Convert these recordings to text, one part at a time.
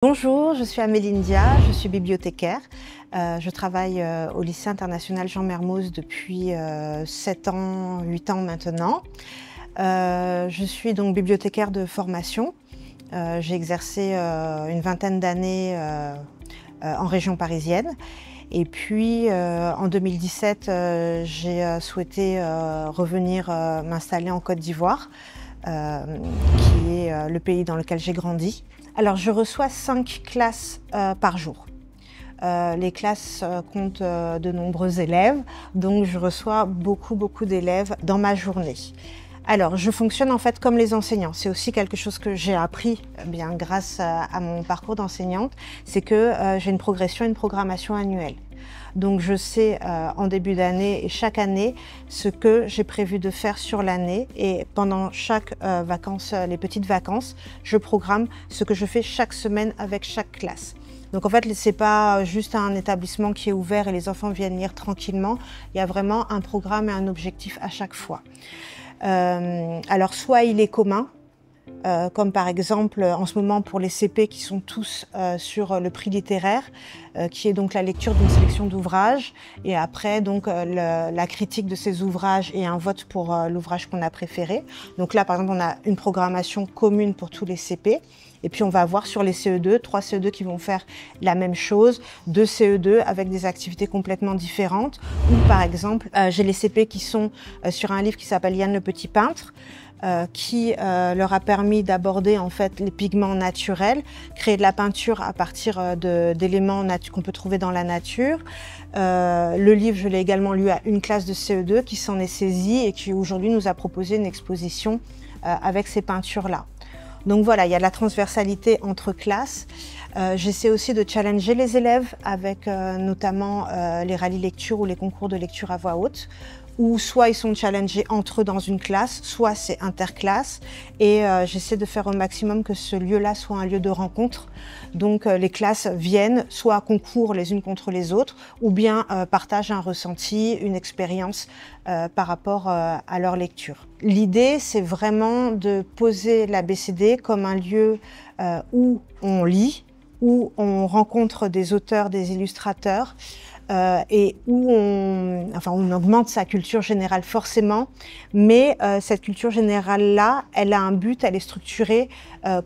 Bonjour, je suis Amélie Ndia, je suis bibliothécaire. Je travaille au lycée international Jean Mermoz depuis 7 ans, 8 ans maintenant. Je suis donc bibliothécaire de formation. J'ai exercé une vingtaine d'années en région parisienne. Et puis en 2017, j'ai souhaité revenir m'installer en Côte d'Ivoire, qui est le pays dans lequel j'ai grandi. Alors, je reçois 5 classes par jour. Les classes comptent de nombreux élèves, donc je reçois beaucoup d'élèves dans ma journée. Alors, je fonctionne en fait comme les enseignants. C'est aussi quelque chose que j'ai appris bien grâce à mon parcours d'enseignante, c'est que j'ai une progression et une programmation annuelle. Donc je sais en début d'année et chaque année ce que j'ai prévu de faire sur l'année, et pendant chaque vacances, les petites vacances, je programme ce que je fais chaque semaine avec chaque classe. Donc en fait, c'est pas juste un établissement qui est ouvert et les enfants viennent lire tranquillement. Il y a vraiment un programme et un objectif à chaque fois. Alors soit il est commun, comme par exemple en ce moment pour les CP qui sont tous sur le prix littéraire, qui est donc la lecture d'une sélection d'ouvrages, et après donc la critique de ces ouvrages et un vote pour l'ouvrage qu'on a préféré. Donc là par exemple on a une programmation commune pour tous les CP, et puis on va avoir sur les CE2, 3 CE2 qui vont faire la même chose, 2 CE2 avec des activités complètement différentes, ou par exemple j'ai les CP qui sont sur un livre qui s'appelle Yann le Petit Peintre, qui leur a permis d'aborder en fait les pigments naturels, créer de la peinture à partir d'éléments qu'on peut trouver dans la nature. Le livre, je l'ai également lu à une classe de CE2 qui s'en est saisie et qui aujourd'hui nous a proposé une exposition avec ces peintures-là. Donc voilà, il y a de la transversalité entre classes. J'essaie aussi de challenger les élèves avec notamment les rallyes lecture ou les concours de lecture à voix haute, où soit ils sont challengés entre eux dans une classe, soit c'est interclasse. Et j'essaie de faire au maximum que ce lieu-là soit un lieu de rencontre. Donc les classes viennent, soit concourent les unes contre les autres, ou bien partagent un ressenti, une expérience par rapport à leur lecture. L'idée, c'est vraiment de poser l'ABCD comme un lieu où on lit, où on rencontre des auteurs, des illustrateurs, et où on augmente sa culture générale forcément, mais cette culture générale-là, elle a un but, elle est structurée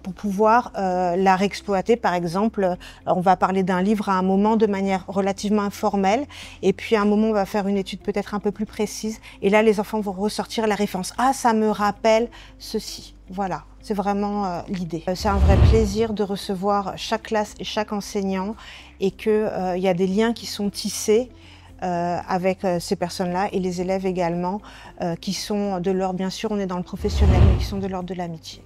pour pouvoir la réexploiter. Par exemple, on va parler d'un livre à un moment de manière relativement informelle, et puis à un moment on va faire une étude peut-être un peu plus précise, et là les enfants vont ressortir la référence. Ah, ça me rappelle ceci. Voilà, c'est vraiment l'idée. C'est un vrai plaisir de recevoir chaque classe et chaque enseignant, et qu'il y a des liens qui sont tissés avec ces personnes-là et les élèves également, qui sont de l'ordre, bien sûr on est dans le professionnel, mais qui sont de l'ordre de l'amitié.